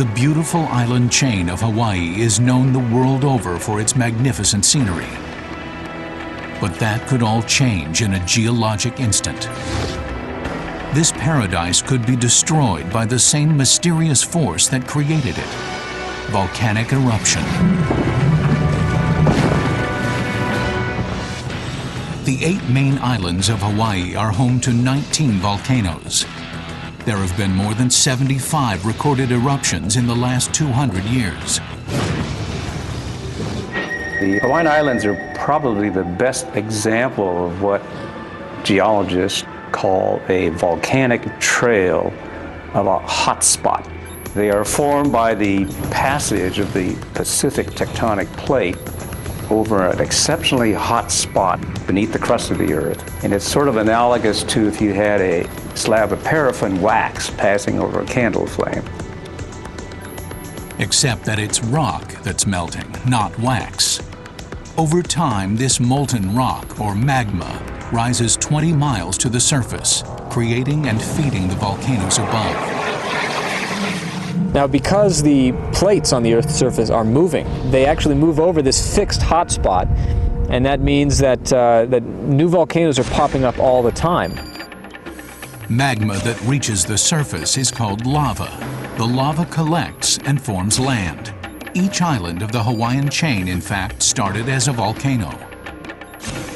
The beautiful island chain of Hawaii is known the world over for its magnificent scenery. But that could all change in a geologic instant. This paradise could be destroyed by the same mysterious force that created it: volcanic eruption. The 8 main islands of Hawaii are home to 19 volcanoes. There have been more than 75 recorded eruptions in the last 200 years. The Hawaiian Islands are probably the best example of what geologists call a volcanic trail of a hot spot. They are formed by the passage of the Pacific tectonic plate over an exceptionally hot spot beneath the crust of the Earth. And it's sort of analogous to if you had a slab of paraffin wax passing over a candle flame. Except that it's rock that's melting, not wax. Over time, this molten rock, or magma, rises 20 miles to the surface, creating and feeding the volcanoes above. Now, because the plates on the Earth's surface are moving, they actually move over this fixed hotspot, and that means that, that new volcanoes are popping up all the time. Magma that reaches the surface is called lava. The lava collects and forms land. Each island of the Hawaiian chain, in fact, started as a volcano.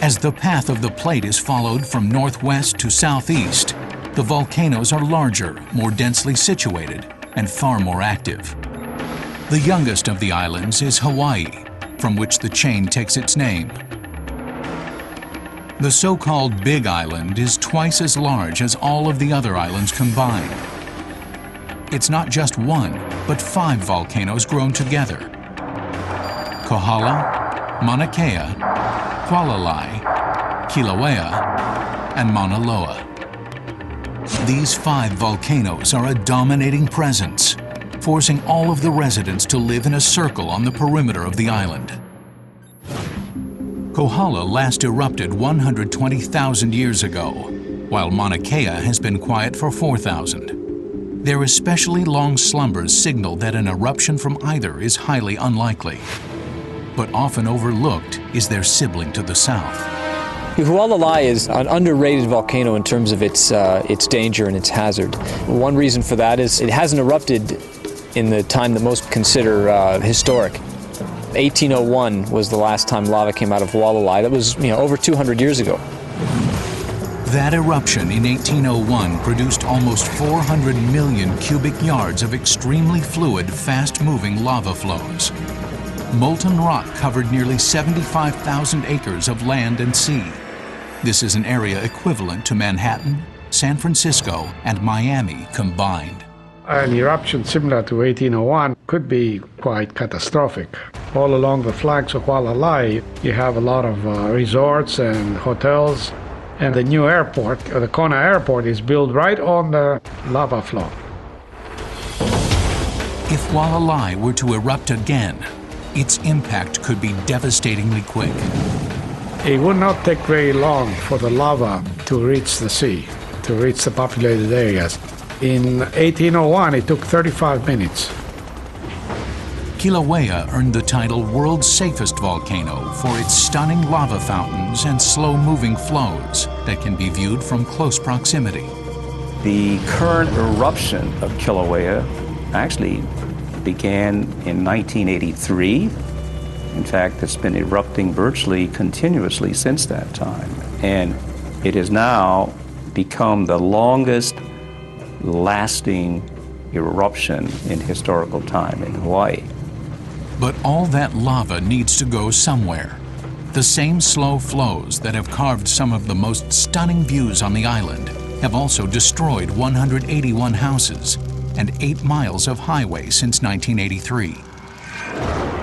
As the path of the plate is followed from northwest to southeast, the volcanoes are larger, more densely situated, and far more active. The youngest of the islands is Hawaii, from which the chain takes its name. The so-called Big Island is twice as large as all of the other islands combined. It's not just one, but 5 volcanoes grown together: Kohala, Mauna Kea, Hualalai, Kilauea, and Mauna Loa. These 5 volcanoes are a dominating presence, forcing all of the residents to live in a circle on the perimeter of the island. Kohala last erupted 120,000 years ago, while Mauna Kea has been quiet for 4,000. Their especially long slumbers signal that an eruption from either is highly unlikely. But often overlooked is their sibling to the south. Hualalai is an underrated volcano in terms of its danger and its hazard. One reason for that is it hasn't erupted in the time that most consider historic. 1801 was the last time lava came out of Hualalai. That was, over 200 years ago. That eruption in 1801 produced almost 400 million cubic yards of extremely fluid, fast-moving lava flows. Molten rock covered nearly 75,000 acres of land and sea. This is an area equivalent to Manhattan, San Francisco, and Miami combined. An eruption similar to 1801 could be quite catastrophic. All along the flanks of Hualalai, you have a lot of resorts and hotels, and the new airport, the Kona airport, is built right on the lava flow. If Hualalai were to erupt again, its impact could be devastatingly quick. It would not take very long for the lava to reach the sea, to reach the populated areas. In 1801, it took 35 minutes. Kilauea earned the title World's Safest Volcano for its stunning lava fountains and slow-moving flows that can be viewed from close proximity. The current eruption of Kilauea actually began in 1983. In fact, it's been erupting virtually continuously since that time. And it has now become the longest lasting eruption in historical time in Hawaii. But all that lava needs to go somewhere. The same slow flows that have carved some of the most stunning views on the island have also destroyed 181 houses and 8 miles of highway since 1983.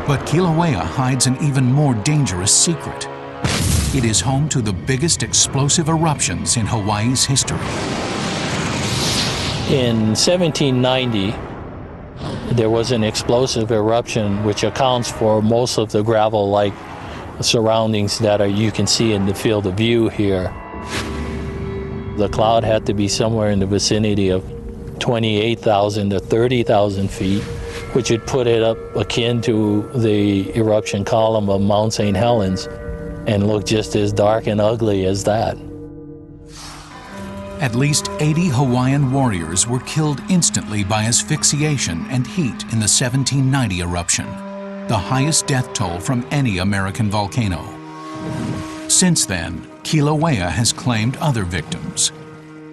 But Kilauea hides an even more dangerous secret. It is home to the biggest explosive eruptions in Hawaii's history. In 1790, there was an explosive eruption which accounts for most of the gravel-like surroundings that you can see in the field of view here. The cloud had to be somewhere in the vicinity of 28,000 to 30,000 feet. which would put it up akin to the eruption column of Mount St. Helens and look just as dark and ugly as that. At least 80 Hawaiian warriors were killed instantly by asphyxiation and heat in the 1790 eruption, the highest death toll from any American volcano. Since then, Kilauea has claimed other victims.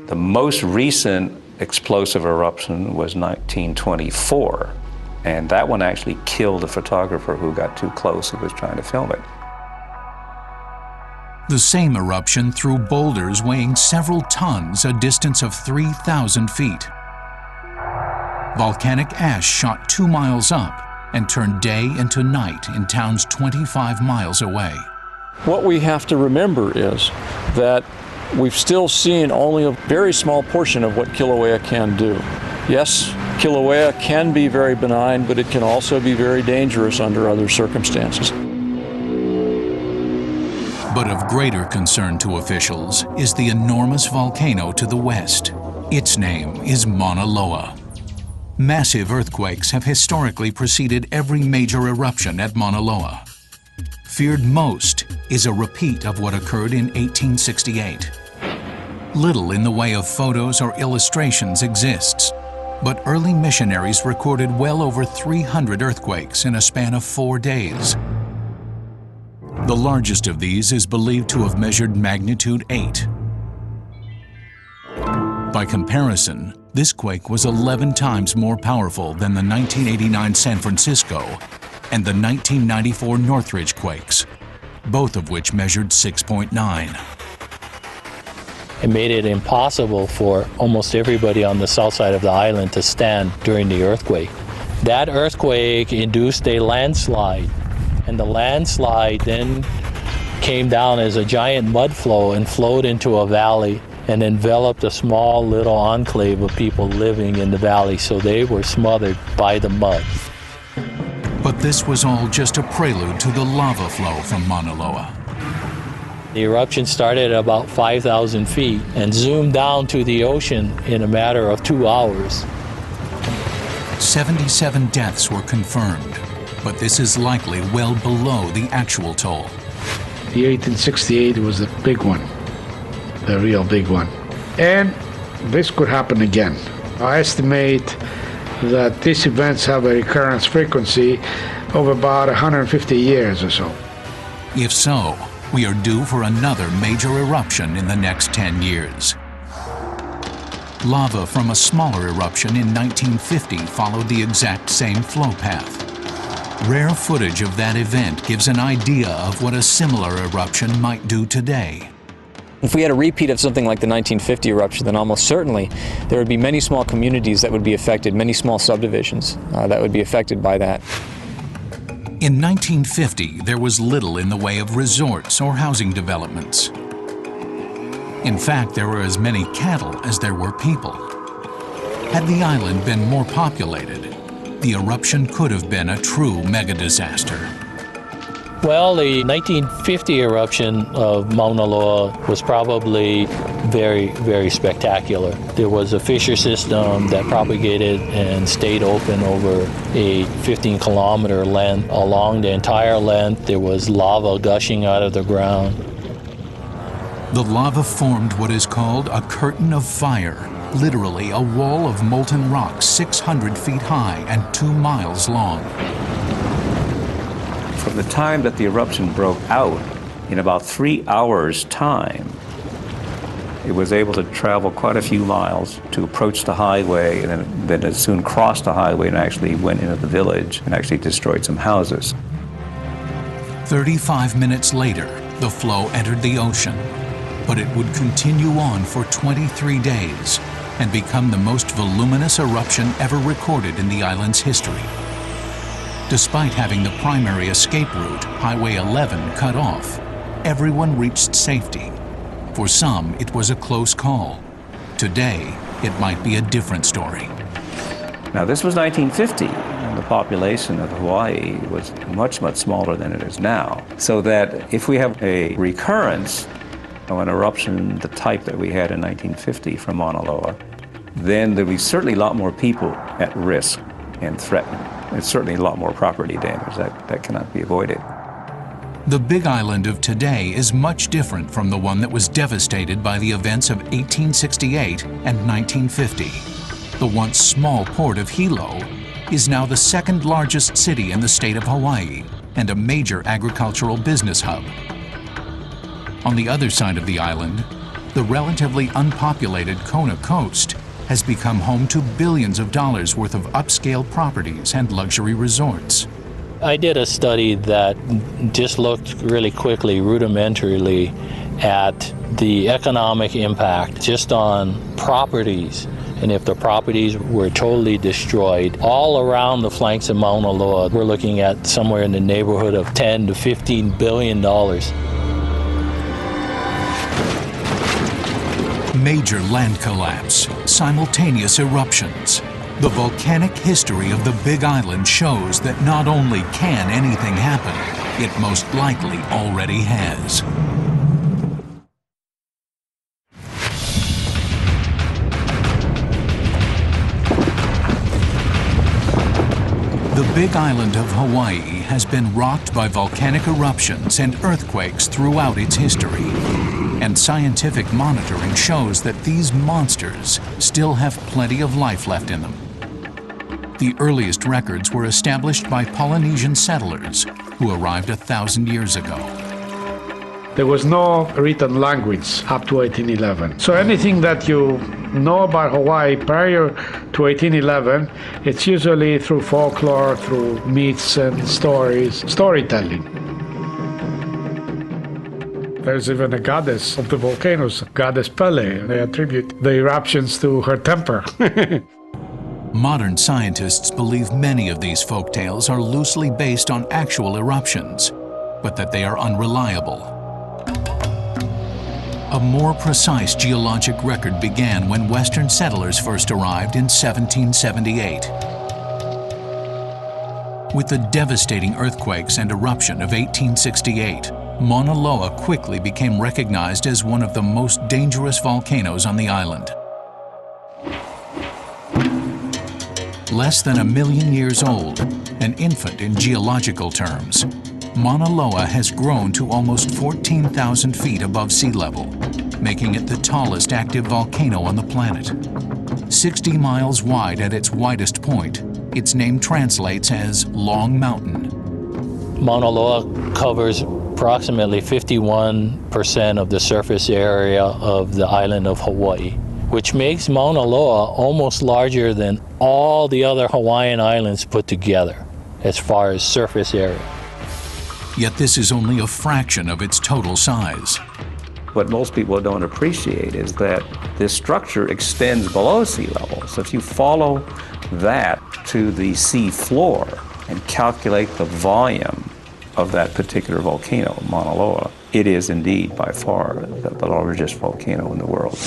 The most recent explosive eruption was 1924, and that one actually killed a photographer who got too close and was trying to film it. The same eruption threw boulders weighing several tons a distance of 3,000 feet. Volcanic ash shot 2 miles up and turned day into night in towns 25 miles away. What we have to remember is that we've still seen only a very small portion of what Kilauea can do. Yes, Kilauea can be very benign, but it can also be very dangerous under other circumstances. But of greater concern to officials is the enormous volcano to the west. Its name is Mauna Loa. Massive earthquakes have historically preceded every major eruption at Mauna Loa. Feared most is a repeat of what occurred in 1868. Little in the way of photos or illustrations exists, but early missionaries recorded well over 300 earthquakes in a span of 4 days. The largest of these is believed to have measured magnitude 8. By comparison, this quake was 11 times more powerful than the 1989 San Francisco and the 1994 Northridge quakes, both of which measured 6.9. It made it impossible for almost everybody on the south side of the island to stand during the earthquake. That earthquake induced a landslide, and the landslide then came down as a giant mud flow and flowed into a valley and enveloped a small little enclave of people living in the valley, so they were smothered by the mud. But this was all just a prelude to the lava flow from Mauna Loa. The eruption started at about 5,000 feet and zoomed down to the ocean in a matter of 2 hours. 77 deaths were confirmed, but this is likely well below the actual toll. The 1868 was the big one, the real big one. And this could happen again. I estimate that these events have a recurrence frequency of about 150 years or so. If so, we are due for another major eruption in the next 10 years. Lava from a smaller eruption in 1950 followed the exact same flow path. Rare footage of that event gives an idea of what a similar eruption might do today. If we had a repeat of something like the 1950 eruption, then almost certainly there would be many small communities that would be affected, many small subdivisions that would be affected by that. In 1950, there was little in the way of resorts or housing developments. In fact, there were as many cattle as there were people. Had the island been more populated, the eruption could have been a true mega-disaster. Well, the 1950 eruption of Mauna Loa was probably very, very spectacular. There was a fissure system that propagated and stayed open over a 15-kilometer length. Along the entire length, there was lava gushing out of the ground. The lava formed what is called a curtain of fire, literally a wall of molten rock 600 feet high and 2 miles long. From the time that the eruption broke out, in about 3 hours' time, it was able to travel quite a few miles to approach the highway, and then it soon crossed the highway and actually went into the village and actually destroyed some houses. 35 minutes later, the flow entered the ocean, but it would continue on for 23 days and become the most voluminous eruption ever recorded in the island's history. Despite having the primary escape route, Highway 11, cut off, everyone reached safety. For some, it was a close call. Today, it might be a different story. Now, this was 1950, and the population of Hawaii was much, much smaller than it is now. So that if we have a recurrence of an eruption the type that we had in 1950 from Mauna Loa, then there'll be certainly a lot more people at risk and threatened. It's certainly a lot more property damage. That cannot be avoided. The Big Island of today is much different from the one that was devastated by the events of 1868 and 1950. The once small port of Hilo is now the second largest city in the state of Hawaii and a major agricultural business hub. On the other side of the island, the relatively unpopulated Kona coast has become home to billions of dollars worth of upscale properties and luxury resorts. I did a study that just looked really quickly, rudimentarily, at the economic impact just on properties. And if the properties were totally destroyed, all around the flanks of Mauna Loa, we're looking at somewhere in the neighborhood of $10 to $15 billion. Major land collapse, simultaneous eruptions. The volcanic history of the Big Island shows that not only can anything happen, it most likely already has. The Big Island of Hawaii has been rocked by volcanic eruptions and earthquakes throughout its history. And scientific monitoring shows that these monsters still have plenty of life left in them. The earliest records were established by Polynesian settlers who arrived 1,000 years ago. There was no written language up to 1811. So anything that you know about Hawaii prior to 1811, it's usually through folklore, through myths and stories, storytelling. There's even a goddess of the volcanoes, Goddess Pele. They attribute the eruptions to her temper. Modern scientists believe many of these folktales are loosely based on actual eruptions, but that they are unreliable. A more precise geologic record began when Western settlers first arrived in 1778. With the devastating earthquakes and eruption of 1868, Mauna Loa quickly became recognized as one of the most dangerous volcanoes on the island. Less than 1 million years old, an infant in geological terms, Mauna Loa has grown to almost 14,000 feet above sea level, making it the tallest active volcano on the planet. 60 miles wide at its widest point, its name translates as Long Mountain. Mauna Loa covers approximately 51% of the surface area of the island of Hawaii, which makes Mauna Loa almost larger than all the other Hawaiian islands put together as far as surface area. Yet this is only a fraction of its total size. What most people don't appreciate is that this structure extends below sea level. So if you follow that to the sea floor and calculate the volume of that particular volcano, Mauna Loa, it is indeed by far the largest volcano in the world.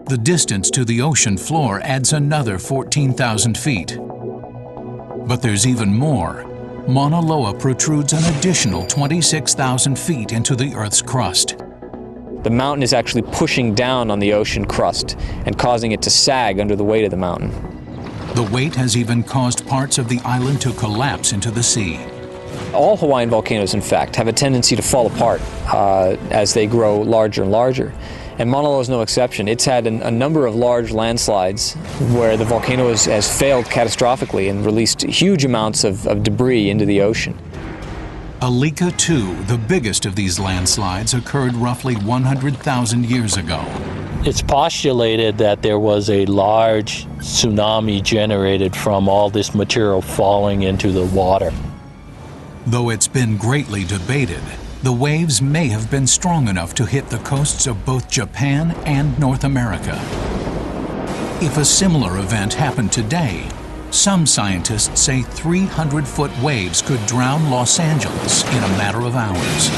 The distance to the ocean floor adds another 14,000 feet. But there's even more. Mauna Loa protrudes an additional 26,000 feet into the Earth's crust. The mountain is actually pushing down on the ocean crust and causing it to sag under the weight of the mountain. The weight has even caused parts of the island to collapse into the sea. All Hawaiian volcanoes, in fact, have a tendency to fall apart as they grow larger and larger. And Mauna Loa is no exception. It's had a number of large landslides where the volcano has failed catastrophically and released huge amounts of debris into the ocean. Alika II, the biggest of these landslides, occurred roughly 100,000 years ago. It's postulated that there was a large tsunami generated from all this material falling into the water. Though it's been greatly debated, the waves may have been strong enough to hit the coasts of both Japan and North America. If a similar event happened today, some scientists say 300-foot waves could drown Los Angeles in a matter of hours.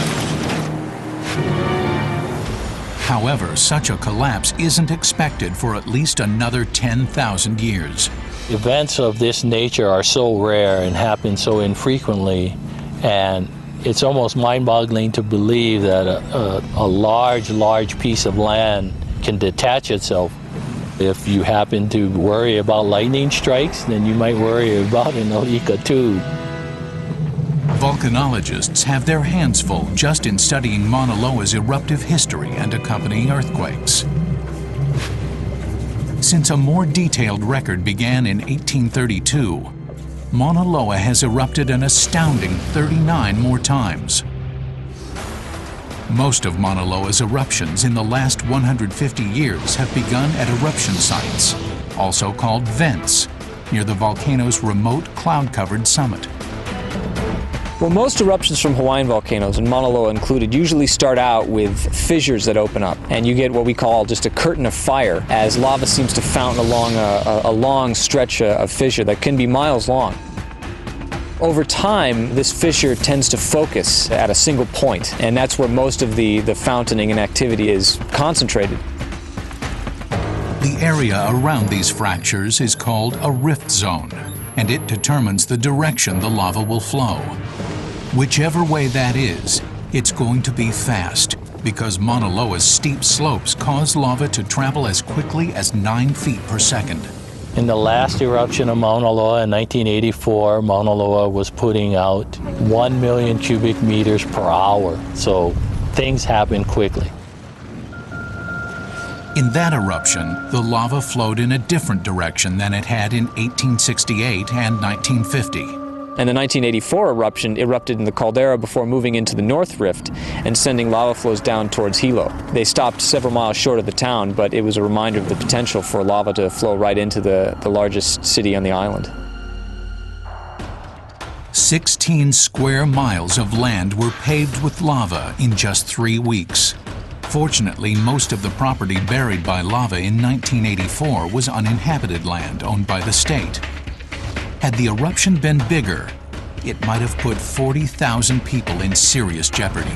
However, such a collapse isn't expected for at least another 10,000 years. Events of this nature are so rare and happen so infrequently, and it's almost mind-boggling to believe that a large piece of land can detach itself If you happen to worry about lightning strikes, then you might worry about an Oika too. Volcanologists have their hands full just in studying Mauna Loa's eruptive history and accompanying earthquakes. Since a more detailed record began in 1832, Mauna Loa has erupted an astounding 39 more times. Most of Mauna Loa's eruptions in the last 150 years have begun at eruption sites, also called vents, near the volcano's remote cloud-covered summit. Well, most eruptions from Hawaiian volcanoes, and Mauna Loa included, usually start out with fissures that open up, and you get what we call just a curtain of fire as lava seems to fountain along a long stretch of fissure that can be miles long. Over time, this fissure tends to focus at a single point, and that's where most of the fountaining and activity is concentrated. The area around these fractures is called a rift zone, and it determines the direction the lava will flow. Whichever way that is, it's going to be fast, because Mauna Loa's steep slopes cause lava to travel as quickly as 9 feet per second. In the last eruption of Mauna Loa in 1984, Mauna Loa was putting out 1 million cubic meters per hour, so things happen quickly. In that eruption, the lava flowed in a different direction than it had in 1868 and 1950. And the 1984 eruption erupted in the caldera before moving into the North Rift and sending lava flows down towards Hilo. They stopped several miles short of the town, but it was a reminder of the potential for lava to flow right into the largest city on the island. 16 square miles of land were paved with lava in just 3 weeks. Fortunately, most of the property buried by lava in 1984 was uninhabited land owned by the state. Had the eruption been bigger, it might have put 40,000 people in serious jeopardy.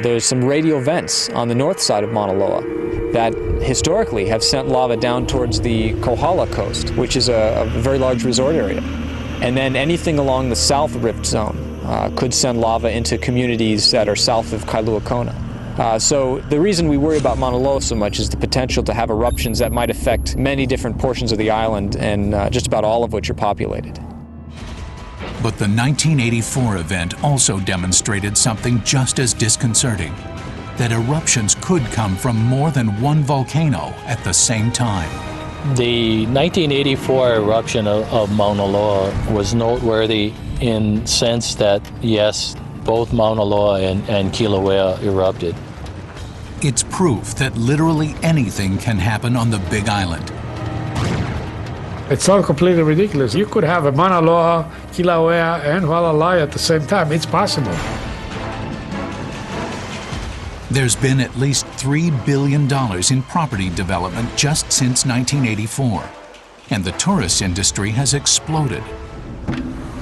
There's some radial vents on the north side of Mauna Loa that historically have sent lava down towards the Kohala coast, which is a very large resort area. And then anything along the south rift zone could send lava into communities that are south of Kailua Kona. So the reason we worry about Mauna Loa so much is the potential to have eruptions that might affect many different portions of the island, and just about all of which are populated. But the 1984 event also demonstrated something just as disconcerting, that eruptions could come from more than one volcano at the same time. The 1984 eruption of Mauna Loa was noteworthy in the sense that, yes, both Mauna Loa and Kilauea erupted. It's proof that literally anything can happen on the Big Island. It's all completely ridiculous. You could have a Mauna Loa, Kilauea, and Hualalai at the same time. It's possible. There's been at least $3 billion in property development just since 1984, and the tourist industry has exploded.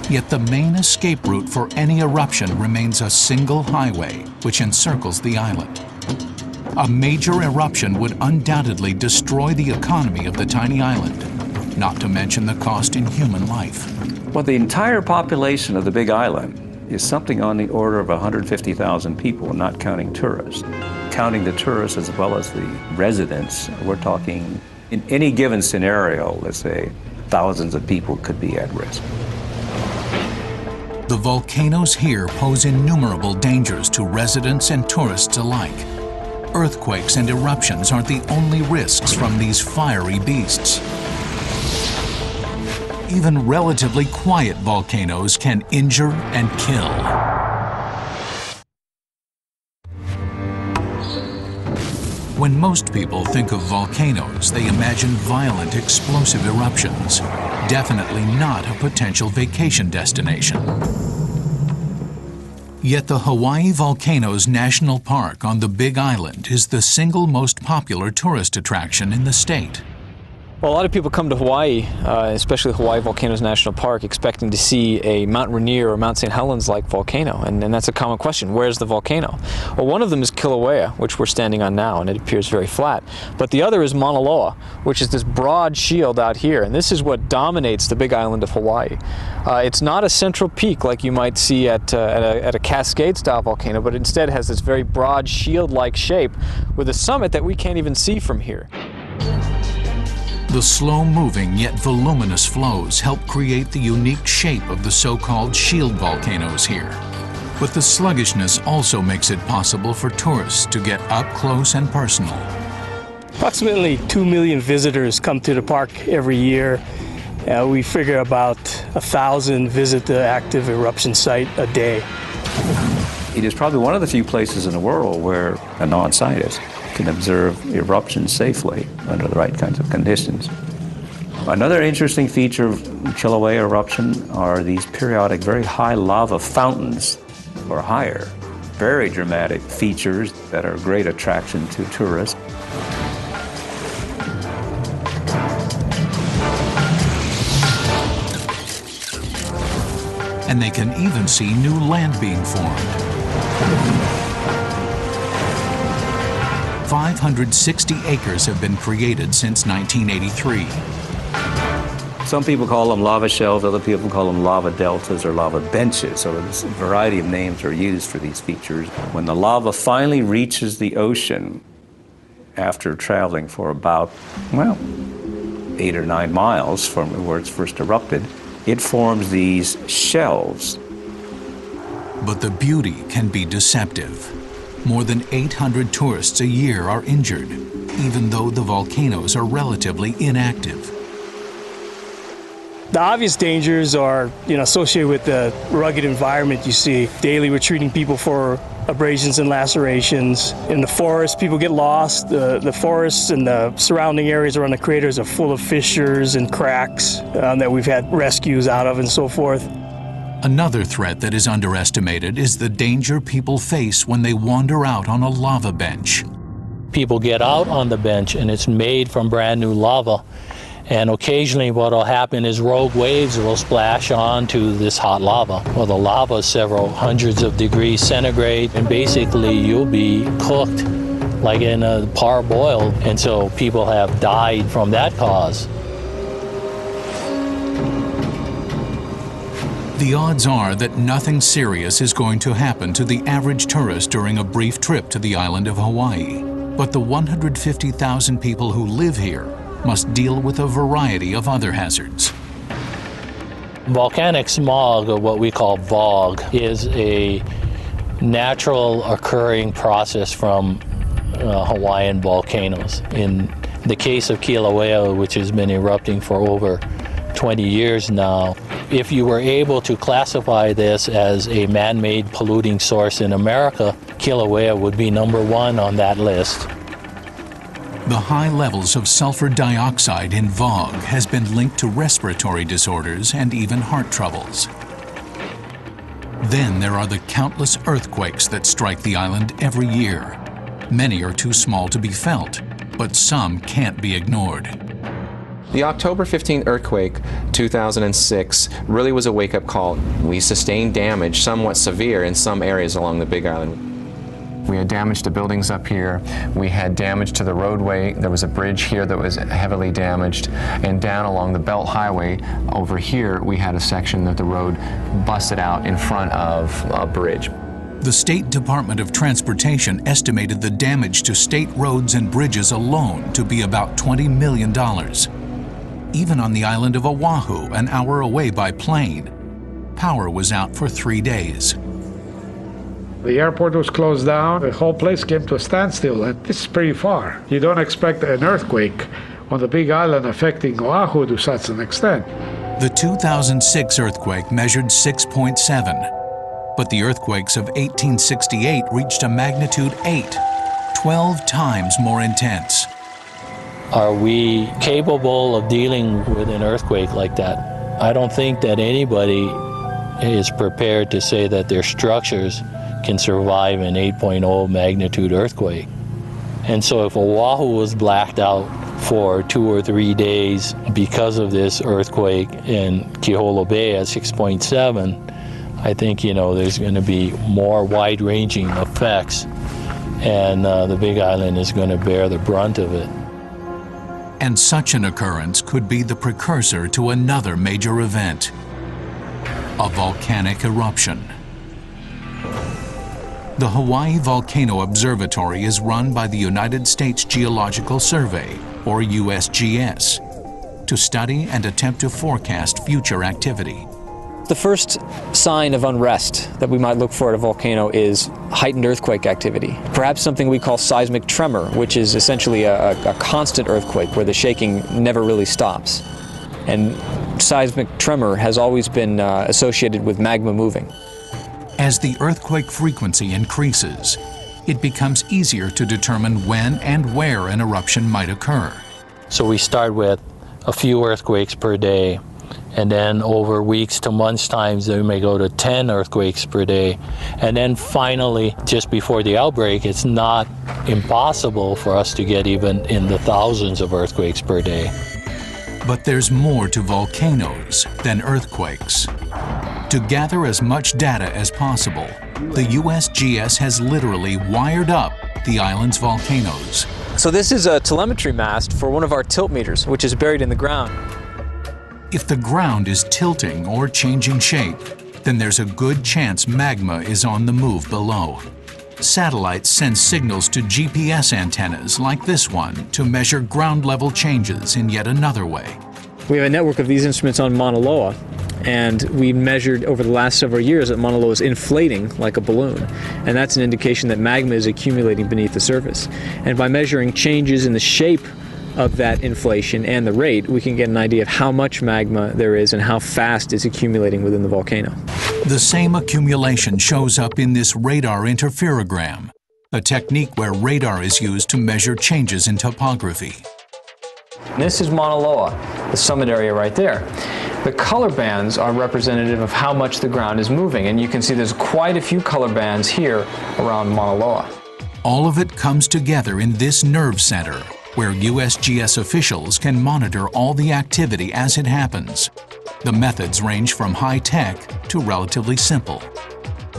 Yet the main escape route for any eruption remains a single highway which encircles the island. A major eruption would undoubtedly destroy the economy of the tiny island, not to mention the cost in human life. Well, the entire population of the Big Island is something on the order of 150,000 people, not counting tourists. Counting the tourists as well as the residents, we're talking, in any given scenario, let's say, thousands of people could be at risk. The volcanoes here pose innumerable dangers to residents and tourists alike. Earthquakes and eruptions aren't the only risks from these fiery beasts. Even relatively quiet volcanoes can injure and kill. When most people think of volcanoes, they imagine violent, explosive eruptions. Definitely not a potential vacation destination. Yet the Hawaii Volcanoes National Park on the Big Island is the single most popular tourist attraction in the state. Well, a lot of people come to Hawaii, especially Hawaii Volcanoes National Park, expecting to see a Mount Rainier or Mount St. Helens-like volcano, and that's a common question. Where's the volcano? Well, one of them is Kilauea, which we're standing on now, and it appears very flat. But the other is Mauna Loa, which is this broad shield out here, and this is what dominates the big island of Hawaii. It's not a central peak like you might see at a Cascade-style volcano, but instead has this very broad shield-like shape with a summit that we can't even see from here. The slow-moving yet voluminous flows help create the unique shape of the so-called shield volcanoes here. But the sluggishness also makes it possible for tourists to get up close and personal. Approximately 2 million visitors come to the park every year. We figure about 1,000 visit the active eruption site a day. It is probably one of the few places in the world where a non-scientist can observe eruptions safely under the right kinds of conditions. Another interesting feature of Kilauea eruption are these periodic very high lava fountains or higher. Very dramatic features that are a great attraction to tourists. And they can even see new land being formed. 560 acres have been created since 1983. Some people call them lava shelves, other people call them lava deltas or lava benches. So a variety of names are used for these features. When the lava finally reaches the ocean, after traveling for about, well, 8 or 9 miles from where it's first erupted, it forms these shelves. But the beauty can be deceptive. More than 800 tourists a year are injured, even though the volcanoes are relatively inactive. The obvious dangers are, associated with the rugged environment you see. Daily, we're treating people for abrasions and lacerations. In the forest, people get lost. The forests and the surrounding areas around the craters are full of fissures and cracks that we've had rescues out of and so forth. Another threat that is underestimated is the danger people face when they wander out on a lava bench. People get out on the bench and it's made from brand new lava. And occasionally what will happen is rogue waves will splash onto this hot lava. Well, the lava is several hundreds of degrees centigrade, and basically you'll be cooked like in a parboiled. And so people have died from that cause. The odds are that nothing serious is going to happen to the average tourist during a brief trip to the island of Hawaii. But the 150,000 people who live here must deal with a variety of other hazards. Volcanic smog, or what we call VOG, is a natural occurring process from Hawaiian volcanoes. In the case of Kilauea, which has been erupting for over 20 years now, if you were able to classify this as a man-made polluting source in America, Kilauea would be #1 on that list. The high levels of sulfur dioxide in VOG has been linked to respiratory disorders and even heart troubles. Then there are the countless earthquakes that strike the island every year. Many are too small to be felt, but some can't be ignored. The October 15 earthquake, 2006, really was a wake-up call. We sustained damage, somewhat severe, in some areas along the Big Island. We had damage to buildings up here. We had damage to the roadway. There was a bridge here that was heavily damaged. And down along the Belt Highway, over here, we had a section that the road busted out in front of a bridge. The State Department of Transportation estimated the damage to state roads and bridges alone to be about $20 million. Even on the island of Oahu, an hour away by plane, power was out for 3 days. The airport was closed down. The whole place came to a standstill, and this is pretty far. You don't expect an earthquake on the Big Island affecting Oahu to such an extent. The 2006 earthquake measured 6.7, but the earthquakes of 1868 reached a magnitude 8, 12 times more intense. Are we capable of dealing with an earthquake like that? I don't think that anybody is prepared to say that their structures can survive an 8.0 magnitude earthquake. And so if Oahu was blacked out for 2 or 3 days because of this earthquake in Kiholo Bay at 6.7, I think, there's going to be more wide-ranging effects, and the Big Island is going to bear the brunt of it. And such an occurrence could be the precursor to another major event, a volcanic eruption. The Hawaii Volcano Observatory is run by the United States Geological Survey, or USGS, to study and attempt to forecast future activity. The first sign of unrest that we might look for at a volcano is heightened earthquake activity. Perhaps something we call seismic tremor, which is essentially a constant earthquake where the shaking never really stops. And seismic tremor has always been associated with magma moving. As the earthquake frequency increases, it becomes easier to determine when and where an eruption might occur. So we start with a few earthquakes per day, and then over weeks to months times we may go to 10 earthquakes per day. And then finally, just before the outbreak, it's not impossible for us to get even in the thousands of earthquakes per day. But there's more to volcanoes than earthquakes. To gather as much data as possible, the USGS has literally wired up the island's volcanoes. So this is a telemetry mast for one of our tilt meters, which is buried in the ground. If the ground is tilting or changing shape, then there's a good chance magma is on the move below. Satellites send signals to GPS antennas like this one to measure ground level changes in yet another way. We have a network of these instruments on Mauna Loa, and we measured over the last several years that Mauna Loa is inflating like a balloon, and that's an indication that magma is accumulating beneath the surface. And by measuring changes in the shape of that inflation and the rate, we can get an idea of how much magma there is and how fast it's accumulating within the volcano. The same accumulation shows up in this radar interferogram, a technique where radar is used to measure changes in topography. This is Mauna Loa, the summit area right there. The color bands are representative of how much the ground is moving, and you can see there's quite a few color bands here around Mauna Loa. All of it comes together in this nerve center, where USGS officials can monitor all the activity as it happens. The methods range from high-tech to relatively simple.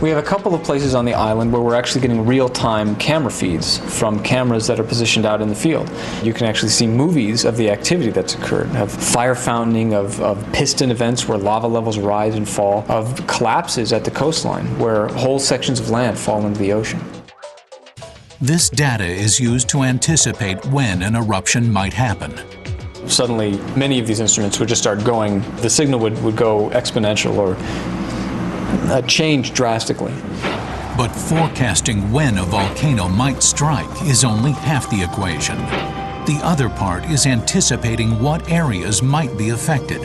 We have a couple of places on the island where we're actually getting real-time camera feeds from cameras that are positioned out in the field. You can actually see movies of the activity that's occurred, of fire fountaining, of piston events where lava levels rise and fall, of collapses at the coastline where whole sections of land fall into the ocean. This data is used to anticipate when an eruption might happen. Suddenly, many of these instruments would just start going, the signal would go exponential or change drastically. But forecasting when a volcano might strike is only half the equation. The other part is anticipating what areas might be affected.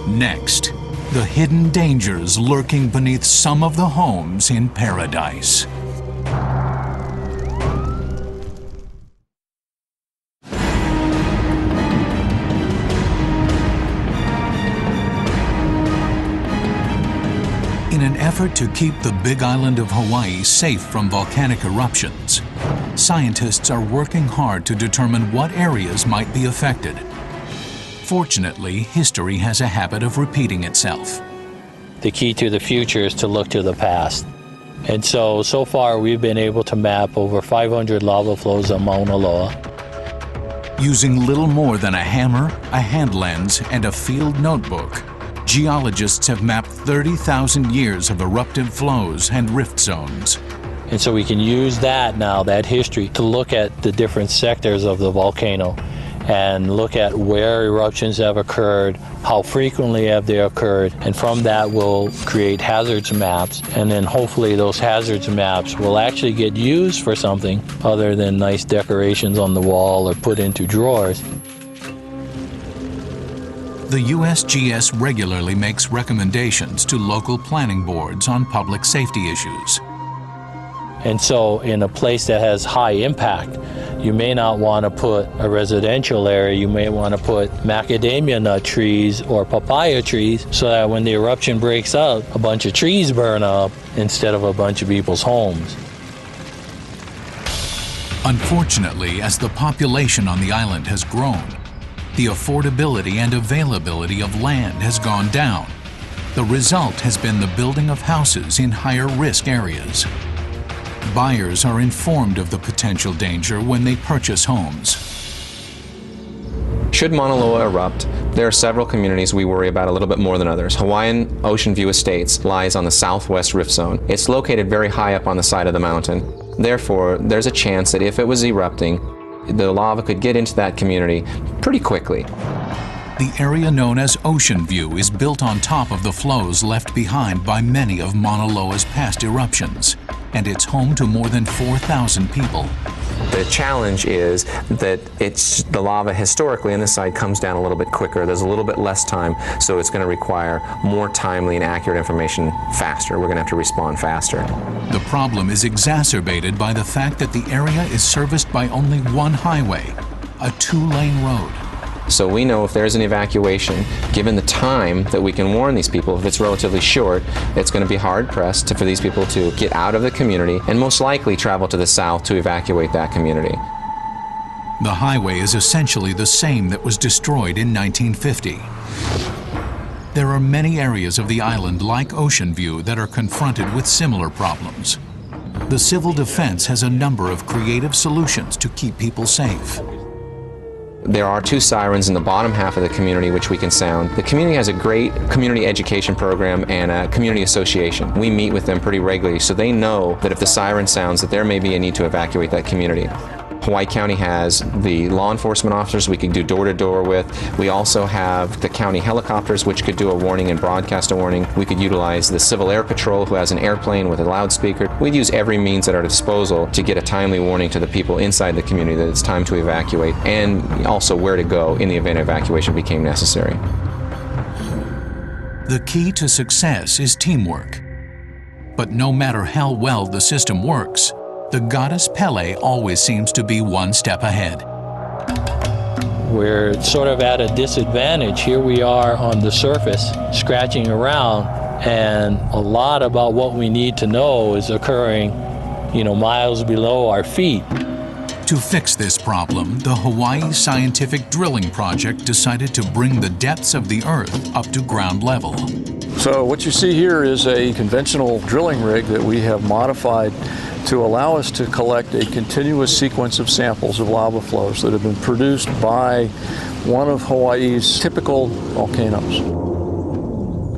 Next, the hidden dangers lurking beneath some of the homes in paradise. In an effort to keep the Big Island of Hawaii safe from volcanic eruptions, scientists are working hard to determine what areas might be affected. Fortunately, history has a habit of repeating itself. The key to the future is to look to the past. And so far we've been able to map over 500 lava flows on Mauna Loa. Using little more than a hammer, a hand lens, and a field notebook, geologists have mapped 30,000 years of eruptive flows and rift zones. And so we can use that now, that history, to look at the different sectors of the volcano and look at where eruptions have occurred, how frequently have they occurred, and from that we'll create hazards maps, and then hopefully those hazards maps will actually get used for something other than nice decorations on the wall or put into drawers. The USGS regularly makes recommendations to local planning boards on public safety issues. And so in a place that has high impact, you may not want to put a residential area, you may want to put macadamia nut trees or papaya trees so that when the eruption breaks out, a bunch of trees burn up instead of a bunch of people's homes. Unfortunately, as the population on the island has grown, the affordability and availability of land has gone down. The result has been the building of houses in higher risk areas. Buyers are informed of the potential danger when they purchase homes. Should Mauna Loa erupt, there are several communities we worry about a little bit more than others. Hawaiian Ocean View Estates lies on the southwest rift zone. It's located very high up on the side of the mountain. Therefore, there's a chance that if it was erupting, the lava could get into that community pretty quickly. The area known as Ocean View is built on top of the flows left behind by many of Mauna Loa's past eruptions, and it's home to more than 4,000 people. The challenge is that the lava historically on this side comes down a little bit quicker. There's a little bit less time, so it's going to require more timely and accurate information faster. We're going to have to respond faster. The problem is exacerbated by the fact that the area is serviced by only one highway, a 2-lane road. So we know if there's an evacuation, given the time that we can warn these people, if it's relatively short, it's going to be hard-pressed for these people to get out of the community and most likely travel to the south to evacuate that community. The highway is essentially the same that was destroyed in 1950. There are many areas of the island like Ocean View that are confronted with similar problems. The civil defense has a number of creative solutions to keep people safe. There are 2 sirens in the bottom half of the community which we can sound. The community has a great community education program and a community association. We meet with them pretty regularly, so they know that if the siren sounds that there may be a need to evacuate that community. Hawaii County has the law enforcement officers we can do door-to-door with. We also have the county helicopters which could do a warning and broadcast a warning. We could utilize the Civil Air Patrol who has an airplane with a loudspeaker. We'd use every means at our disposal to get a timely warning to the people inside the community that it's time to evacuate, and also where to go in the event evacuation became necessary. The key to success is teamwork. But no matter how well the system works, the goddess Pele always seems to be one step ahead. We're sort of at a disadvantage. Here we are on the surface, scratching around, and a lot about what we need to know is occurring, miles below our feet. To fix this problem, the Hawaii Scientific Drilling Project decided to bring the depths of the Earth up to ground level. So what you see here is a conventional drilling rig that we have modified to allow us to collect a continuous sequence of samples of lava flows that have been produced by one of Hawaii's typical volcanoes.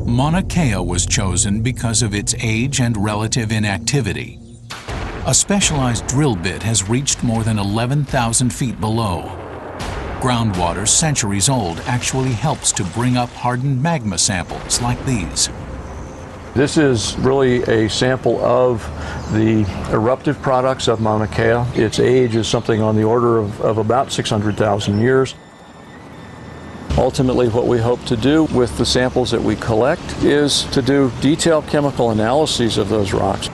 Mauna Kea was chosen because of its age and relative inactivity. A specialized drill bit has reached more than 11,000 feet below. Groundwater centuries old actually helps to bring up hardened magma samples like these. This is really a sample of the eruptive products of Mauna Kea. Its age is something on the order of about 600,000 years. Ultimately, what we hope to do with the samples that we collect is to do detailed chemical analyses of those rocks.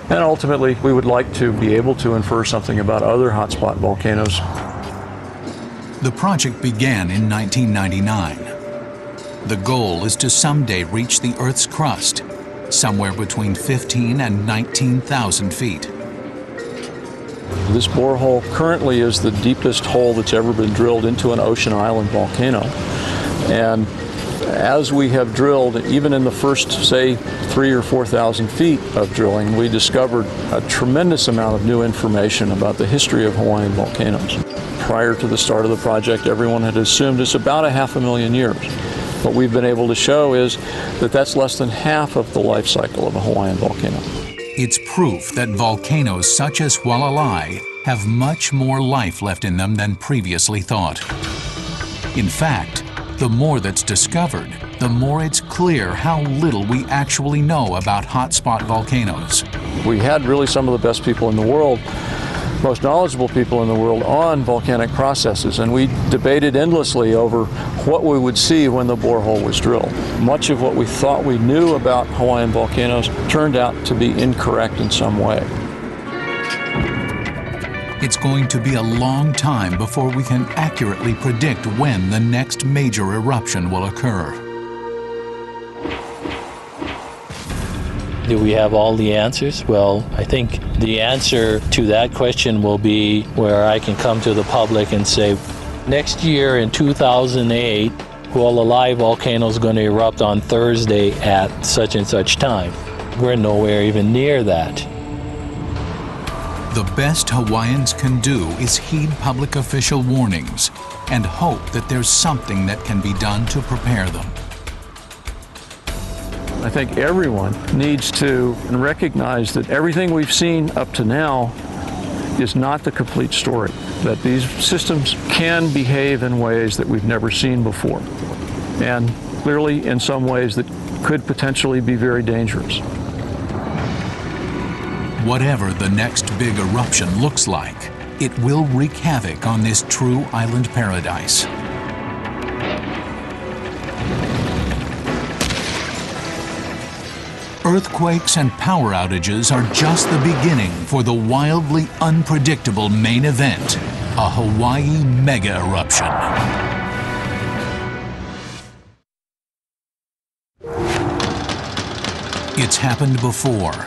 And ultimately, we would like to be able to infer something about other hotspot volcanoes. The project began in 1999. The goal is to someday reach the Earth's crust, somewhere between 15 and 19,000 feet. This borehole currently is the deepest hole that's ever been drilled into an ocean island volcano. And as we have drilled, even in the first, say, 3,000 or 4,000 feet of drilling, we discovered a tremendous amount of new information about the history of Hawaiian volcanoes. Prior to the start of the project, everyone had assumed it's about 500,000 years. What we've been able to show is that that's less than half of the life cycle of a Hawaiian volcano. It's proof that volcanoes such as Hualalai have much more life left in them than previously thought. In fact, the more that's discovered, the more it's clear how little we actually know about hotspot volcanoes. We had really some of the best people in the world, most knowledgeable people in the world on volcanic processes, and we debated endlessly over what we would see when the borehole was drilled. Much of what we thought we knew about Hawaiian volcanoes turned out to be incorrect in some way. It's going to be a long time before we can accurately predict when the next major eruption will occur. Do we have all the answers? Well, I think the answer to that question will be where I can come to the public and say, next year in 2008, Hawaii volcano is going to erupt on Thursday at such and such time. We're nowhere even near that. The best Hawaiians can do is heed public official warnings and hope that there's something that can be done to prepare them. I think everyone needs to recognize that everything we've seen up to now is not the complete story, that these systems can behave in ways that we've never seen before, and clearly in some ways that could potentially be very dangerous. Whatever the next big eruption looks like, it will wreak havoc on this true island paradise. Earthquakes and power outages are just the beginning for the wildly unpredictable main event, a Hawaii mega eruption. It's happened before,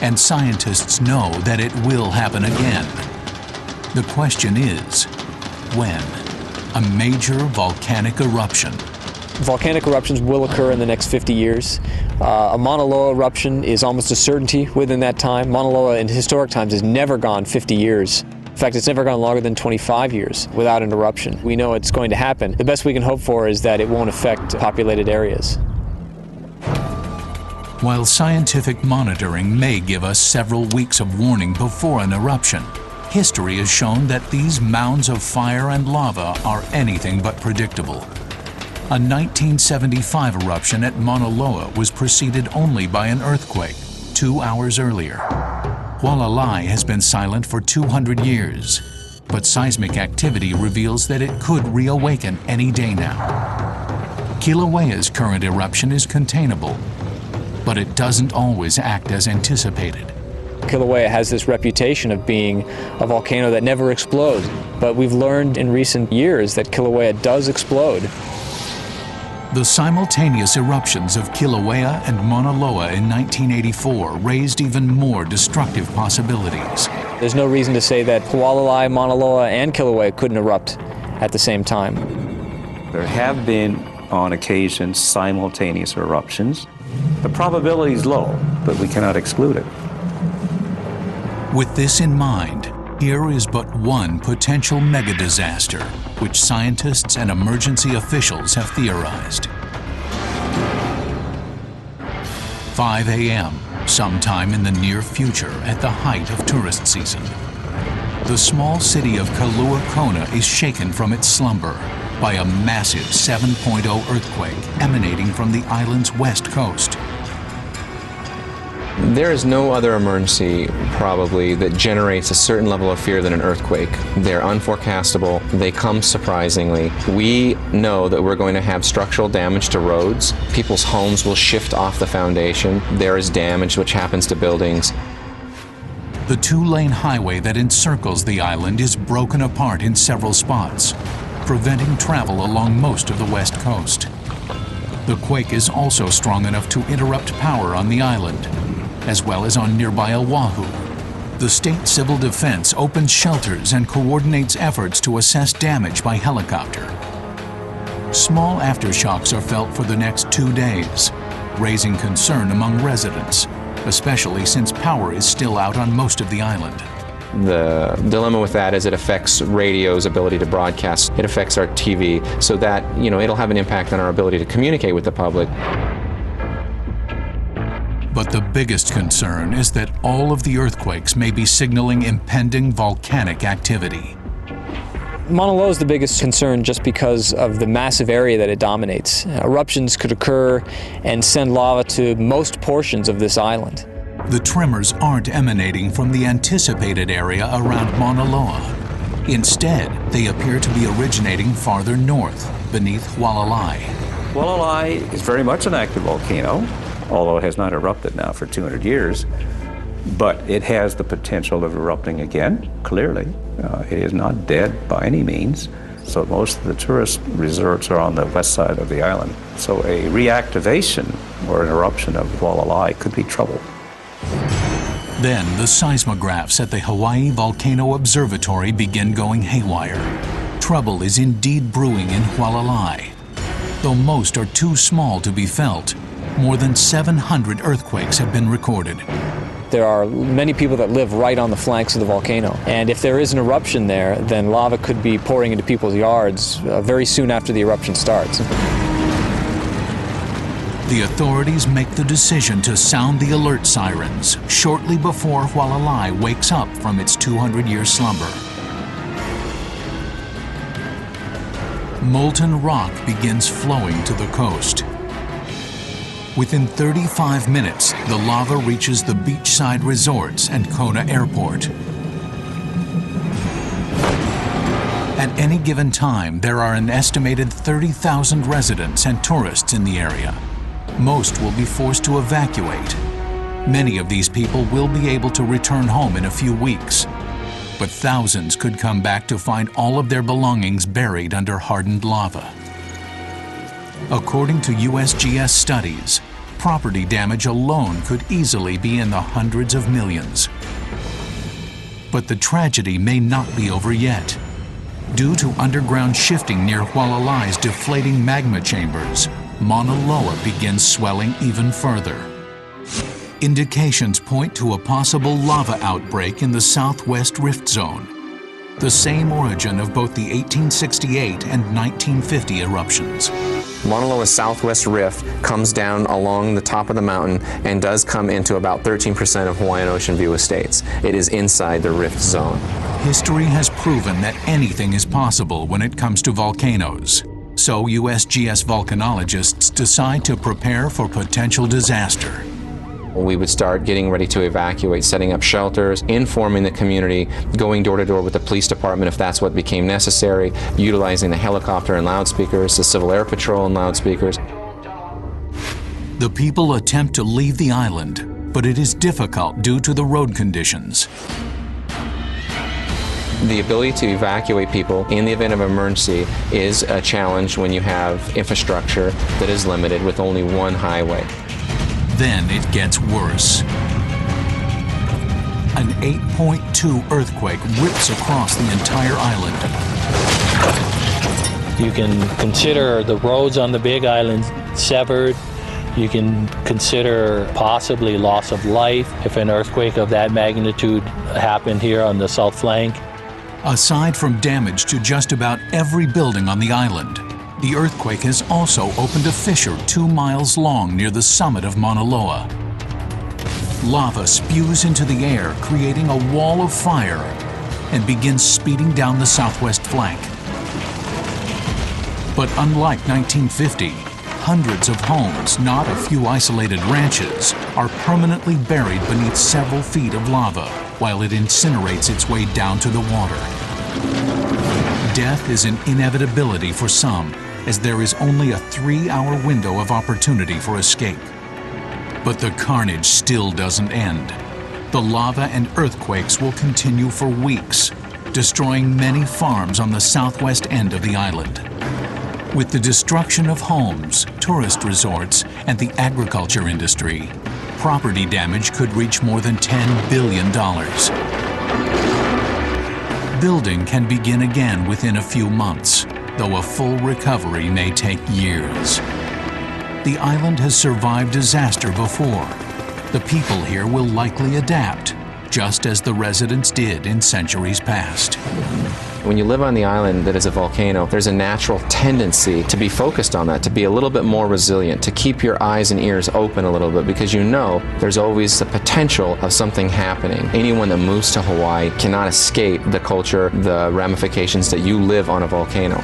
and scientists know that it will happen again. The question is, when? A major volcanic eruption. Volcanic eruptions will occur in the next 50 years. A Mauna Loa eruption is almost a certainty within that time. Mauna Loa in historic times has never gone 50 years. In fact, it's never gone longer than 25 years without an eruption. We know it's going to happen. The best we can hope for is that it won't affect populated areas. While scientific monitoring may give us several weeks of warning before an eruption, history has shown that these mounds of fire and lava are anything but predictable. A 1975 eruption at Mauna Loa was preceded only by an earthquake 2 hours earlier. Hualalai has been silent for 200 years, but seismic activity reveals that it could reawaken any day now. Kilauea's current eruption is containable, but it doesn't always act as anticipated. Kilauea has this reputation of being a volcano that never explodes, but we've learned in recent years that Kilauea does explode. The simultaneous eruptions of Kilauea and Mauna Loa in 1984 raised even more destructive possibilities. There's no reason to say that Hualalai, Mauna Loa, and Kilauea couldn't erupt at the same time. There have been, on occasion, simultaneous eruptions. The probability is low, but we cannot exclude it. With this in mind, here is but one potential mega-disaster, which scientists and emergency officials have theorized. 5 a.m., sometime in the near future at the height of tourist season. The small city of Kailua Kona is shaken from its slumber by a massive 7.0 earthquake emanating from the island's west coast. There is no other emergency, probably, that generates a certain level of fear than an earthquake. They're unforecastable. They come surprisingly. We know that we're going to have structural damage to roads. People's homes will shift off the foundation. There is damage which happens to buildings. The two-lane highway that encircles the island is broken apart in several spots, preventing travel along most of the west coast. The quake is also strong enough to interrupt power on the island, as well as on nearby Oahu. The state civil defense opens shelters and coordinates efforts to assess damage by helicopter. Small aftershocks are felt for the next 2 days, raising concern among residents, especially since power is still out on most of the island. The dilemma with that is it affects radio's ability to broadcast. It affects our TV, so that, it'll have an impact on our ability to communicate with the public. But the biggest concern is that all of the earthquakes may be signaling impending volcanic activity. Mauna Loa is the biggest concern just because of the massive area that it dominates. Eruptions could occur and send lava to most portions of this island. The tremors aren't emanating from the anticipated area around Mauna Loa. Instead, they appear to be originating farther north, beneath Hualalai. Hualalai is very much an active volcano, although it has not erupted now for 200 years. But it has the potential of erupting again, clearly. It is not dead by any means. So most of the tourist resorts are on the west side of the island. So a reactivation or an eruption of Hualalai could be trouble. Then the seismographs at the Hawaii Volcano Observatory begin going haywire. Trouble is indeed brewing in Hualalai. Though most are too small to be felt, more than 700 earthquakes have been recorded. There are many people that live right on the flanks of the volcano, and if there is an eruption there, then lava could be pouring into people's yards very soon after the eruption starts. The authorities make the decision to sound the alert sirens shortly before Hualalai wakes up from its 200-year slumber. Molten rock begins flowing to the coast. Within 35 minutes, the lava reaches the beachside resorts and Kona Airport. At any given time, there are an estimated 30,000 residents and tourists in the area. Most will be forced to evacuate. Many of these people will be able to return home in a few weeks, but thousands could come back to find all of their belongings buried under hardened lava. According to USGS studies, property damage alone could easily be in the hundreds of millions. But the tragedy may not be over yet. Due to underground shifting near Hualalai's deflating magma chambers, Mauna Loa begins swelling even further. Indications point to a possible lava outbreak in the southwest rift zone, the same origin of both the 1868 and 1950 eruptions. Mauna Loa's southwest rift comes down along the top of the mountain and does come into about 13% of Hawaiian Ocean view estates. It is inside the rift zone. History has proven that anything is possible when it comes to volcanoes. So USGS volcanologists decide to prepare for potential disaster. We would start getting ready to evacuate, setting up shelters, informing the community, going door to door with the police department if that's what became necessary, utilizing the helicopter and loudspeakers, the Civil Air Patrol and loudspeakers. The people attempt to leave the island, but it is difficult due to the road conditions. The ability to evacuate people in the event of emergency is a challenge when you have infrastructure that is limited with only one highway. Then it gets worse. An 8.2 earthquake rips across the entire island. You can consider the roads on the Big Island severed. You can consider possibly loss of life if an earthquake of that magnitude happened here on the south flank. Aside from damage to just about every building on the island, the earthquake has also opened a fissure 2 miles long near the summit of Mauna Loa. Lava spews into the air, creating a wall of fire, and begins speeding down the southwest flank. But unlike 1950, hundreds of homes, not a few isolated ranches, are permanently buried beneath several feet of lava while it incinerates its way down to the water. Death is an inevitability for some, as there is only a 3-hour window of opportunity for escape. But the carnage still doesn't end. The lava and earthquakes will continue for weeks, destroying many farms on the southwest end of the island. With the destruction of homes, tourist resorts, and the agriculture industry, property damage could reach more than $10 billion. Building can begin again within a few months, though a full recovery may take years. The island has survived disaster before. The people here will likely adapt, just as the residents did in centuries past. When you live on the island that is a volcano, there's a natural tendency to be focused on that, to be a little bit more resilient, to keep your eyes and ears open a little bit, because you know there's always the potential of something happening. Anyone that moves to Hawaii cannot escape the culture, the ramifications that you live on a volcano.